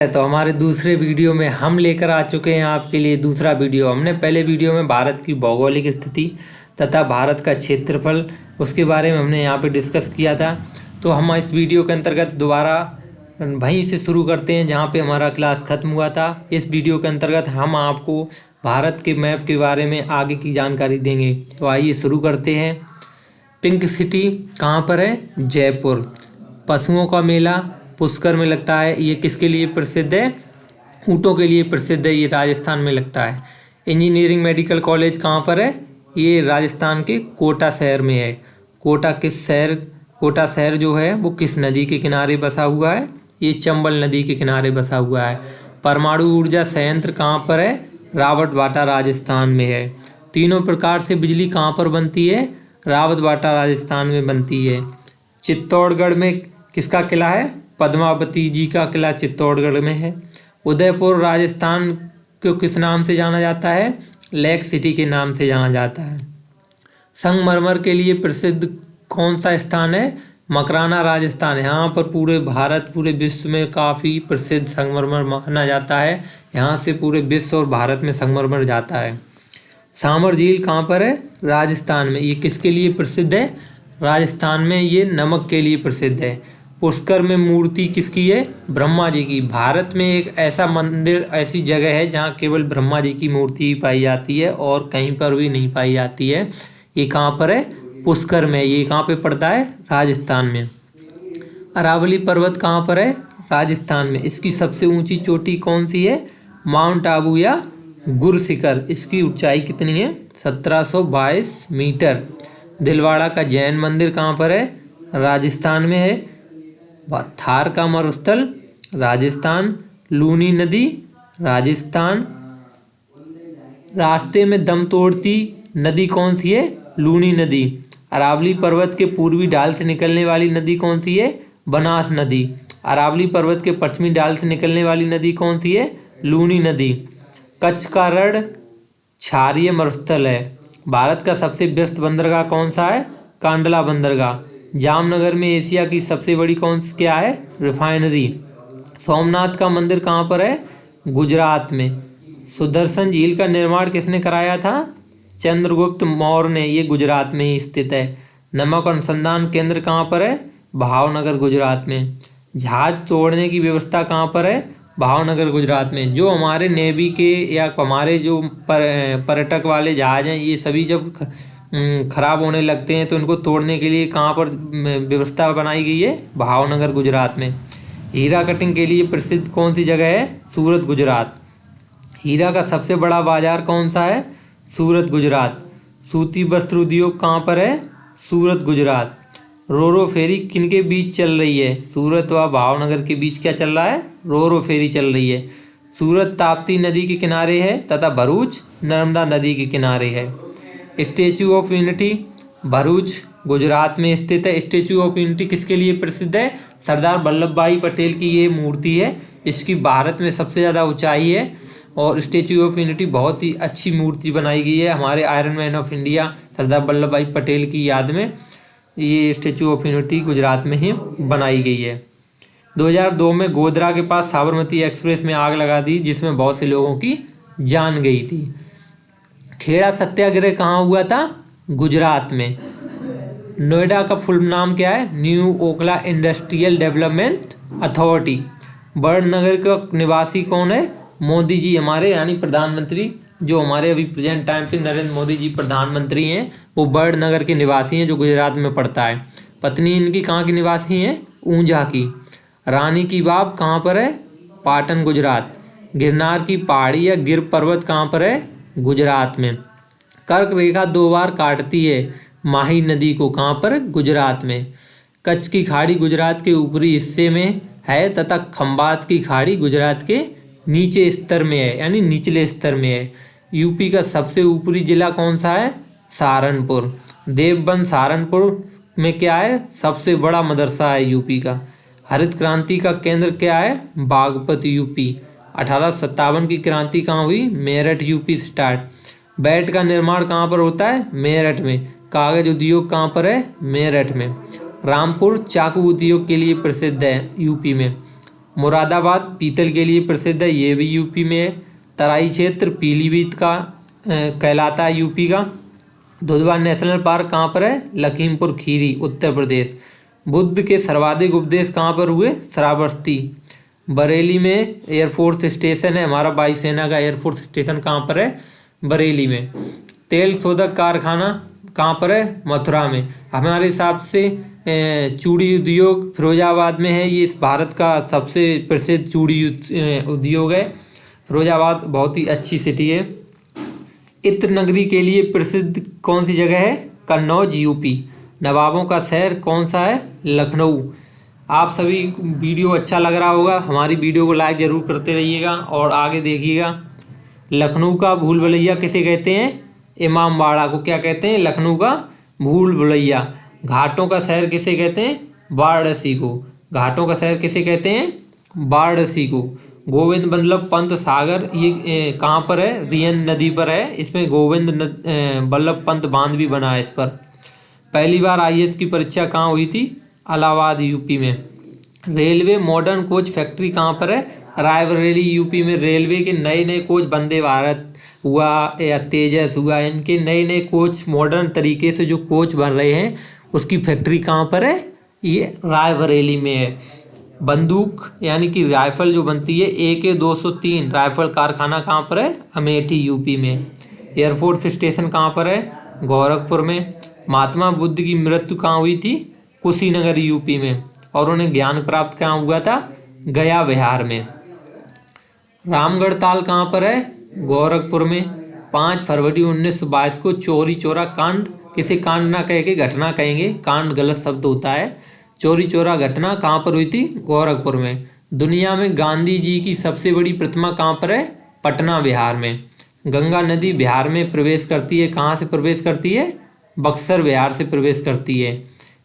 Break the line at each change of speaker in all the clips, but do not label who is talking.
तो हमारे दूसरे वीडियो में हम लेकर आ चुके हैं आपके लिए दूसरा वीडियो। हमने पहले वीडियो में भारत की भौगोलिक स्थिति तथा भारत का क्षेत्रफल उसके बारे में हमने यहाँ पे डिस्कस किया था। तो हम इस वीडियो के अंतर्गत दोबारा वहीं से शुरू करते हैं जहाँ पे हमारा क्लास ख़त्म हुआ था। इस वीडियो के अंतर्गत हम आपको भारत के मैप के बारे में आगे की जानकारी देंगे। तो आइए शुरू करते हैं। पिंक सिटी कहाँ पर है? जयपुर। पशुओं का मेला पुष्कर में लगता है। ये किसके लिए प्रसिद्ध है? ऊँटों के लिए प्रसिद्ध है। ये राजस्थान में लगता है। इंजीनियरिंग मेडिकल कॉलेज कहाँ पर है? ये राजस्थान के कोटा शहर में है। कोटा शहर जो है वो किस नदी के किनारे बसा हुआ है? ये चंबल नदी के किनारे बसा हुआ है। परमाणु ऊर्जा संयंत्र कहाँ पर है? रावतबाटा राजस्थान में है। तीनों प्रकार से बिजली कहाँ पर बनती है? रावतबाटा राजस्थान में बनती है। चित्तौड़गढ़ में किसका किला है? पद्मावती जी का किला चित्तौड़गढ़ में है। उदयपुर राजस्थान को किस नाम से जाना जाता है? लेक सिटी के नाम से जाना जाता है। संगमरमर के लिए प्रसिद्ध कौन सा स्थान है? मकराना राजस्थान। यहाँ पर पूरे भारत पूरे विश्व में काफ़ी प्रसिद्ध संगमरमर माना जाता है। यहाँ से पूरे विश्व और भारत में संगमरमर जाता है। सामर झील कहाँ पर है? राजस्थान में। ये किसके लिए प्रसिद्ध है? राजस्थान में ये नमक के लिए प्रसिद्ध है। पुष्कर में मूर्ति किसकी है? ब्रह्मा जी की। भारत में एक ऐसा मंदिर ऐसी जगह है जहाँ केवल ब्रह्मा जी की मूर्ति ही पाई जाती है और कहीं पर भी नहीं पाई जाती है। ये कहाँ पर है? पुष्कर में। ये कहाँ पे पड़ता है? राजस्थान में। अरावली पर्वत कहाँ पर है? राजस्थान में। इसकी सबसे ऊंची चोटी कौन सी है? माउंट आबू या गुरशिखर। इसकी ऊंचाई कितनी है? 1722 मीटर। दिलवाड़ा का जैन मंदिर कहाँ पर है? राजस्थान में है। थार का मरुस्थल राजस्थान। लूनी नदी राजस्थान। रास्ते में दम तोड़ती नदी कौन सी है? लूनी नदी। अरावली पर्वत के पूर्वी ढाल से निकलने वाली नदी कौन सी है? बनास नदी। अरावली पर्वत के पश्चिमी ढाल से निकलने वाली नदी कौन सी है? लूनी नदी। कच्छ का रण क्षारीय मरुस्थल है। भारत का सबसे व्यस्त बंदरगाह कौन सा है? कांडला बंदरगाह। जामनगर में एशिया की सबसे बड़ी क्या है? रिफाइनरी। सोमनाथ का मंदिर कहाँ पर है? गुजरात में। सुदर्शन झील का निर्माण किसने कराया था? चंद्रगुप्त मौर्य ने। ये गुजरात में ही स्थित है। नमक अनुसंधान केंद्र कहाँ पर है? भावनगर गुजरात में। जहाज तोड़ने की व्यवस्था कहाँ पर है? भावनगर गुजरात में। जो हमारे नेवी के या हमारे जो पर्यटक वाले जहाज हैं ये सभी जब खराब होने लगते हैं तो इनको तोड़ने के लिए कहाँ पर व्यवस्था बनाई गई है? भावनगर गुजरात में। हीरा कटिंग के लिए प्रसिद्ध कौन सी जगह है? सूरत गुजरात। हीरा का सबसे बड़ा बाजार कौन सा है? सूरत गुजरात। सूती वस्त्र उद्योग कहाँ पर है? सूरत गुजरात। रोरो फेरी किनके बीच चल रही है? सूरत व भावनगर के बीच क्या चल रहा है? रोरो फेरी चल रही है। सूरत ताप्ती नदी के किनारे है तथा भरूच नर्मदा नदी के किनारे है। Statue of unity Bharuch Gujarat में स्थित है। स्टैचू ऑफ यूनिटी किसके लिए प्रसिद्ध है? सरदार वल्लभ भाई पटेल की ये मूर्ति है। इसकी भारत में सबसे ज़्यादा ऊंचाई है और स्टैचू ऑफ यूनिटी बहुत ही अच्छी मूर्ति बनाई गई है हमारे iron man of India Sardar Vallabh भाई पटेल की याद में। ये स्टैचू ऑफ यूनिटी गुजरात में ही बनाई गई है। 2002 में गोधरा के पास साबरमती एक्सप्रेस में आग लगा दी जिसमें बहुत से लोगों की जान गई थी। खेड़ा सत्याग्रह कहाँ हुआ था? गुजरात में। नोएडा का फुल नाम क्या है? New Okhla industrial development authority. Badnagar का निवासी कौन है? मोदी जी हमारे यानी प्रधानमंत्री जो हमारे अभी प्रेजेंट टाइम पे नरेंद्र मोदी जी प्रधानमंत्री हैं वो बड़नगर के निवासी हैं जो गुजरात में पड़ता है। पत्नी इनकी कहाँ की निवासी हैं? ऊंझा की। रानी की बाव कहाँ पर है? पाटन गुजरात। गिरनार की पहाड़ी या गिर पर्वत कहाँ पर है? गुजरात में। कर्क रेखा 2 बार काटती है माही नदी को कहाँ पर? गुजरात में। कच्छ की खाड़ी गुजरात के ऊपरी हिस्से में है तथा खंबात की खाड़ी गुजरात के नीचे स्तर में है यानी निचले स्तर में है। यूपी का सबसे ऊपरी जिला कौन सा है? सहारनपुर। देवबंद सहारनपुर में क्या है? सबसे बड़ा मदरसा है यूपी का। हरित क्रांति का केंद्र क्या है? बागपत यूपी। 1857 की क्रांति कहाँ हुई? मेरठ यूपी से स्टार्ट। बैट का निर्माण कहाँ पर होता है? मेरठ में। कागज उद्योग कहाँ पर है? मेरठ में। रामपुर चाकू उद्योग के लिए प्रसिद्ध है यूपी में। मुरादाबाद पीतल के लिए प्रसिद्ध है, ये भी यूपी में है। तराई क्षेत्र पीलीभीत का कहलाता है यूपी का। दुधवा नेशनल पार्क कहाँ पर है? लखीमपुर खीरी उत्तर प्रदेश। बुद्ध के सर्वाधिक उपदेश कहाँ पर हुए? श्रावस्ती। बरेली में एयरफोर्स स्टेशन है हमारा, वायुसेना का एयरफोर्स स्टेशन कहाँ पर है? बरेली में। तेल शोधक कारखाना कहाँ पर है? मथुरा में। हमारे हिसाब से चूड़ी उद्योग फिरोजाबाद में है, ये इस भारत का सबसे प्रसिद्ध चूड़ी उद्योग है। फिरोजाबाद बहुत ही अच्छी सिटी है। इत्र नगरी के लिए प्रसिद्ध कौन सी जगह है? कन्नौज यूपी। नवाबों का शहर कौन सा है? लखनऊ। आप सभी वीडियो अच्छा लग रहा होगा, हमारी वीडियो को लाइक ज़रूर करते रहिएगा और आगे देखिएगा। लखनऊ का भूल भुलैया किसे कहते हैं? इमामबाड़ा को क्या कहते हैं? लखनऊ का भूल भुलैया। घाटों का शहर किसे कहते हैं? वाराणसी को। घाटों का शहर किसे कहते हैं? वाराणसी को। गोविंद बल्लभ पंत सागर ये कहाँ पर है? रियन नदी पर है। इसमें गोविंद बल्लभ पंत बांध भी बना है इस पर। पहली बार आईएएस की परीक्षा कहाँ हुई थी? इलाहाबाद यूपी में। रेलवे मॉडर्न कोच फैक्ट्री कहाँ पर है? रायबरेली यूपी में। रेलवे के नए नए कोच, वंदे भारत हुआ या तेजस हुआ, इनके नए नए कोच मॉडर्न तरीके से जो कोच बन रहे हैं उसकी फैक्ट्री कहाँ पर है? ये रायबरेली में है। बंदूक यानी कि राइफल जो बनती है AK-203 राइफल कारखाना कहाँ पर है? अमेठी यूपी में। एयरफोर्स स्टेशन कहाँ पर है? गोरखपुर में। महात्मा बुद्ध की मृत्यु कहाँ हुई थी? कुशीनगर यूपी में। और उन्हें ज्ञान प्राप्त कहाँ हुआ था? गया बिहार में। रामगढ़ ताल कहाँ पर है? गोरखपुर में। 5 फरवरी 1922 को चौरी चौरा कांड, किसे कांड ना कह के घटना कहेंगे, कांड गलत शब्द होता है। चौरी चौरा घटना कहाँ पर हुई थी? गोरखपुर में। दुनिया में गांधी जी की सबसे बड़ी प्रतिमा कहाँ पर है? पटना बिहार में। गंगा नदी बिहार में प्रवेश करती है, कहाँ से प्रवेश करती है? बक्सर बिहार से प्रवेश करती है।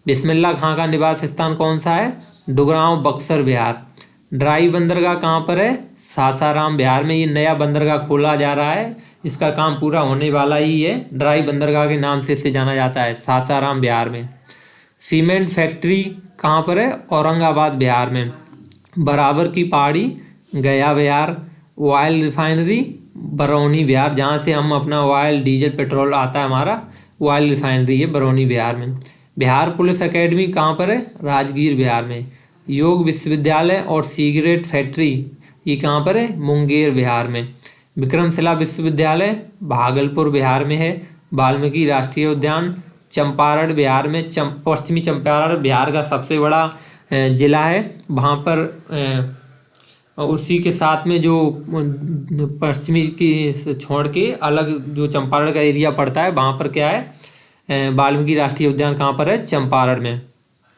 बिस्मिल्लाह खां का निवास स्थान कौन सा है? डुगरांव बक्सर बिहार। ड्राई बंदरगाह कहाँ पर है? सासाराम बिहार में। ये नया बंदरगाह खोला जा रहा है, इसका काम पूरा होने वाला ही है। ड्राई बंदरगाह के नाम से इसे जाना जाता है, सासाराम बिहार में। सीमेंट फैक्ट्री कहाँ पर है? औरंगाबाद बिहार में। बराबर की पहाड़ी गया बिहार। ऑयल रिफाइनरी बरौनी बिहार, जहाँ से हम अपना ऑयल डीजल पेट्रोल आता है हमारा, ऑयल रिफाइनरी है बरौनी बिहार में। बिहार पुलिस एकेडमी कहाँ पर है? राजगीर बिहार में। योग विश्वविद्यालय और सिगरेट फैक्ट्री ये कहाँ पर है? मुंगेर बिहार में। विक्रमशिला विश्वविद्यालय भागलपुर बिहार में है। वाल्मीकि राष्ट्रीय उद्यान चंपारण बिहार में। पश्चिमी चंपारण बिहार का सबसे बड़ा जिला है। वहाँ पर उसी के साथ में जो पश्चिमी की छोड़ के अलग जो चंपारण का एरिया पड़ता है, वहाँ पर क्या है? वाल्मीकि राष्ट्रीय उद्यान कहाँ पर है? चंपारण में।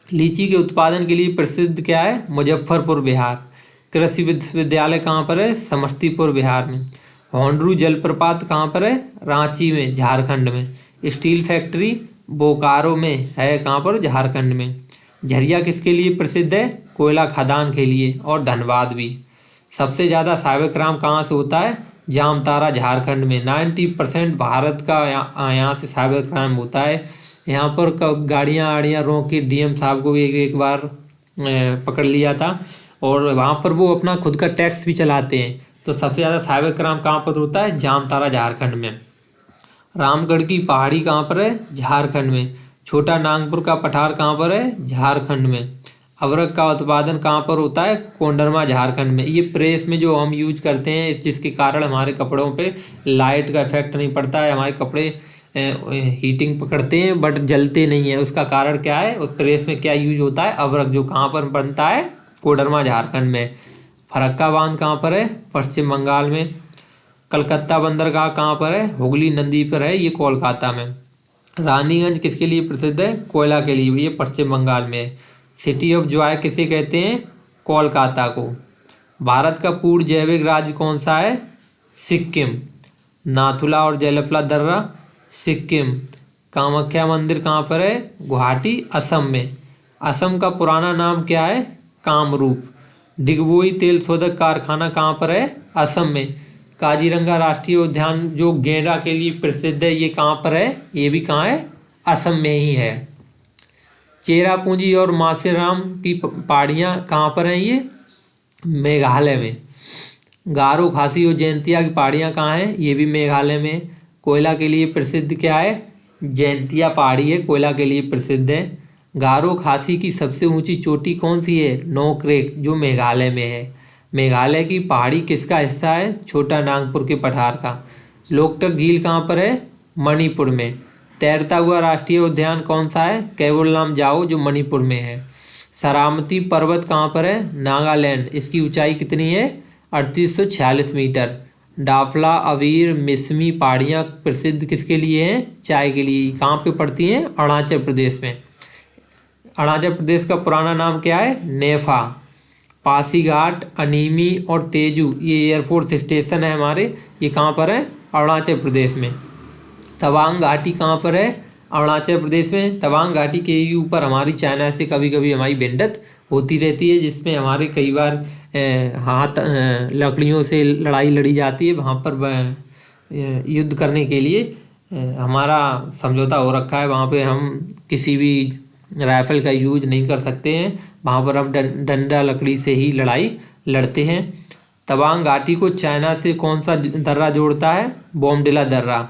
लीची के उत्पादन के लिए प्रसिद्ध क्या है? मुजफ्फरपुर बिहार। कृषि विश्वविद्यालय कहाँ पर है? समस्तीपुर बिहार में। होंडरू जलप्रपात कहाँ पर है? रांची में, झारखंड में। स्टील फैक्ट्री बोकारो में है, कहाँ पर? झारखंड में। झरिया किसके लिए प्रसिद्ध है? कोयला खदान के लिए। और धनबाद भी। सबसे ज़्यादा साइबर क्राइम कहाँ से होता है? जामताड़ा झारखंड में। 90% भारत का यहाँ से साइबर क्राइम होता है। यहाँ पर गाड़ियाँ आड़ियाँ रोक के डीएम साहब को भी एक बार पकड़ लिया था, और वहाँ पर वो अपना खुद का टैक्स भी चलाते हैं। तो सबसे ज़्यादा साइबर क्राइम कहाँ पर होता है? जामताड़ा झारखंड में। रामगढ़ की पहाड़ी कहाँ पर है? झारखंड में। छोटा नागपुर का पठार कहाँ पर है? झारखंड में। अबरक का उत्पादन कहाँ पर होता है? कोंडरमा झारखंड में। ये प्रेस में जो हम यूज करते हैं, जिसके कारण हमारे कपड़ों पे लाइट का इफेक्ट नहीं पड़ता है, हमारे कपड़े हीटिंग पकड़ते हैं बट जलते नहीं है। उसका कारण क्या है? उस प्रेस में क्या यूज होता है? अबरक, जो कहाँ पर बनता है? कोडरमा झारखंड में। फरक्का बांध कहाँ पर है? पश्चिम बंगाल में। कलकत्ता बंदरगाह कहाँ पर है? हुगली नदी पर है, ये कोलकाता में। रानीगंज किसके लिए प्रसिद्ध है? कोयला के लिए, ये पश्चिम बंगाल में है। सिटी ऑफ जॉय किसे कहते हैं? कोलकाता को। भारत का पूर्ण जैविक राज्य कौन सा है? सिक्किम। नाथुला और जयललिता दर्रा सिक्किम। कामाख्या मंदिर कहाँ पर है? गुवाहाटी असम में। असम का पुराना नाम क्या है? कामरूप। डिगबोई तेल शोधक कारखाना कहाँ पर है? असम में। काजीरंगा राष्ट्रीय उद्यान जो गेंडा के लिए प्रसिद्ध है, ये कहाँ पर है? ये भी कहाँ है? असम में ही है। चेरापूंजी और माथेरान की पहाड़ियाँ कहाँ पर हैं? ये मेघालय में। गारो, खासी और जयंतिया की पहाड़ियाँ कहाँ हैं? ये भी मेघालय में। कोयला के लिए प्रसिद्ध क्या है? जयंतिया पहाड़ी है, कोयला के लिए प्रसिद्ध है। गारो खासी की सबसे ऊंची चोटी कौन सी है? नोक्रेक, जो मेघालय में है। मेघालय की पहाड़ी किसका हिस्सा है? छोटा नागपुर के पठार का। लोकटक झील कहाँ पर है? मणिपुर में। तैरता हुआ राष्ट्रीय उद्यान कौन सा है? केवल लामजाओ, जो मणिपुर में है। सरामती पर्वत कहाँ पर है? नागालैंड। इसकी ऊंचाई कितनी है? 3846 मीटर। डाफला, अवीर, मिसमी पहाड़ियाँ प्रसिद्ध किसके लिए हैं? चाय के लिए। कहाँ पे पड़ती हैं? अरुणाचल प्रदेश में। अरुणाचल प्रदेश का पुराना नाम क्या है? नेफा। पासीघाट, अनीमी और तेजू ये एयरफोर्स स्टेशन है हमारे, ये कहाँ पर है? अरुणाचल प्रदेश में। तवांग घाटी कहाँ पर है? अरुणाचल प्रदेश में। तवांग घाटी के ही ऊपर हमारी चाइना से कभी कभी हमारी भिड़ंत होती रहती है, जिसमें हमारे कई बार हाथ लकड़ियों से लड़ाई लड़ी जाती है। वहाँ पर युद्ध करने के लिए हमारा समझौता हो रखा है। वहाँ पे हम किसी भी राइफल का यूज नहीं कर सकते हैं। वहाँ पर हम डंडा लकड़ी से ही लड़ाई लड़ते हैं। तवांग घाटी को चाइना से कौन सा दर्रा जोड़ता है? बोमडिला दर्रा।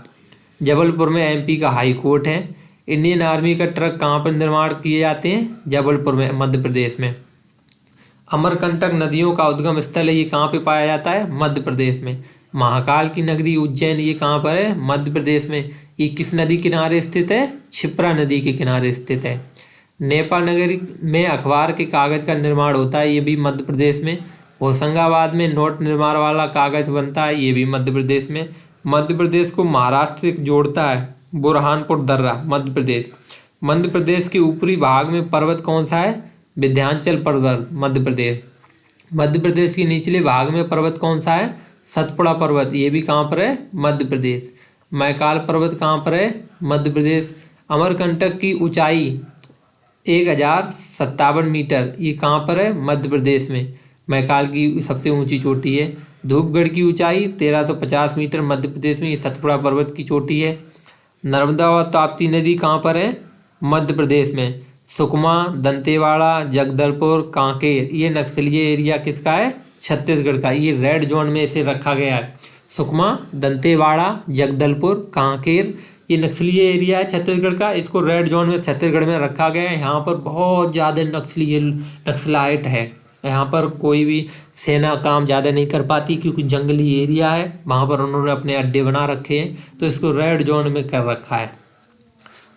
जबलपुर में एमपी का हाई कोर्ट है। इंडियन आर्मी का ट्रक कहाँ पर निर्माण किए जाते हैं? जबलपुर में, मध्य प्रदेश में। अमरकंटक नदियों का उद्गम स्थल है, ये कहाँ पे पाया जाता है? मध्य प्रदेश में। महाकाल की नगरी उज्जैन, ये कहाँ पर है? मध्य प्रदेश में। ये किस नदी किनारे स्थित है? क्षिप्रा नदी के किनारे स्थित है। नेपा नगरी में अखबार के कागज का निर्माण होता है, ये भी मध्य प्रदेश में। होशंगाबाद में नोट निर्माण वाला कागज बनता है, ये भी मध्य प्रदेश में। मध्य प्रदेश को महाराष्ट्र से जोड़ता है बुरहानपुर दर्रा, मध्य प्रदेश। मध्य प्रदेश के ऊपरी भाग में पर्वत कौन सा है? विंध्याचल पर्वत, मध्य प्रदेश। मध्य प्रदेश के निचले भाग में पर्वत कौन सा है? सतपुड़ा पर्वत, ये भी कहाँ पर है? मध्य प्रदेश। मैकाल पर्वत कहाँ पर है? मध्य प्रदेश। अमरकंटक की ऊंचाई 1057 मीटर, ये कहाँ पर है? मध्य प्रदेश में। मैकाल की सबसे ऊंची चोटी है। धूपगढ़ की ऊंचाई 1350 मीटर, मध्य प्रदेश में। ये सतपुड़ा पर्वत की चोटी है। नर्मदा और ताप्ती नदी कहाँ पर है? मध्य प्रदेश में। सुकमा, दंतेवाड़ा, जगदलपुर, कांकेर, ये नक्सली एरिया किसका है? छत्तीसगढ़ का। ये रेड जोन में इसे रखा गया है। सुकमा, दंतेवाड़ा, जगदलपुर, कांकेर, ये नक्सली एरिया है छत्तीसगढ़ का। इसको रेड जोन में छत्तीसगढ़ में रखा गया है। यहाँ पर बहुत ज़्यादा नक्सलाइट है। यहाँ पर कोई भी सेना काम ज़्यादा नहीं कर पाती, क्योंकि जंगली एरिया है। वहाँ पर उन्होंने अपने अड्डे बना रखे हैं, तो इसको रेड जोन में कर रखा है।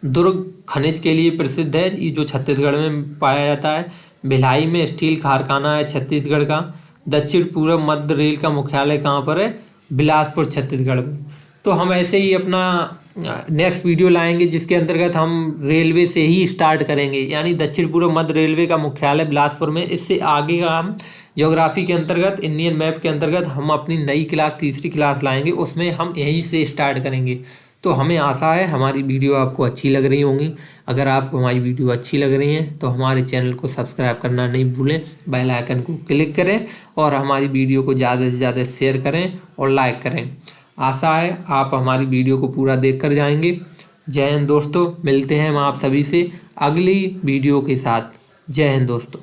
दुर्ग खनिज के लिए प्रसिद्ध है, ये जो छत्तीसगढ़ में पाया जाता है। भिलाई में स्टील कारखाना है छत्तीसगढ़ का। दक्षिण पूर्व मध्य रेल का मुख्यालय कहाँ पर है? बिलासपुर, छत्तीसगढ़ में। तो हम ऐसे ही अपना नेक्स्ट वीडियो लाएंगे, जिसके अंतर्गत हम रेलवे से ही स्टार्ट करेंगे, यानी दक्षिण पूर्व मध्य रेलवे का मुख्यालय बिलासपुर में। इससे आगे का हम ज्योग्राफी के अंतर्गत, इंडियन मैप के अंतर्गत हम अपनी नई क्लास, तीसरी क्लास लाएंगे, उसमें हम यहीं से स्टार्ट करेंगे। तो हमें आशा है हमारी वीडियो आपको अच्छी लग रही होंगी। अगर आपको हमारी वीडियो अच्छी लग रही है तो हमारे चैनल को सब्सक्राइब करना नहीं भूलें, बेल आइकन को क्लिक करें और हमारी वीडियो को ज़्यादा से ज़्यादा शेयर करें और लाइक करें। आशा है आप हमारी वीडियो को पूरा देख कर जाएंगे। जय हिंद दोस्तों, मिलते हैं हम आप सभी से अगली वीडियो के साथ। जय हिंद दोस्तों।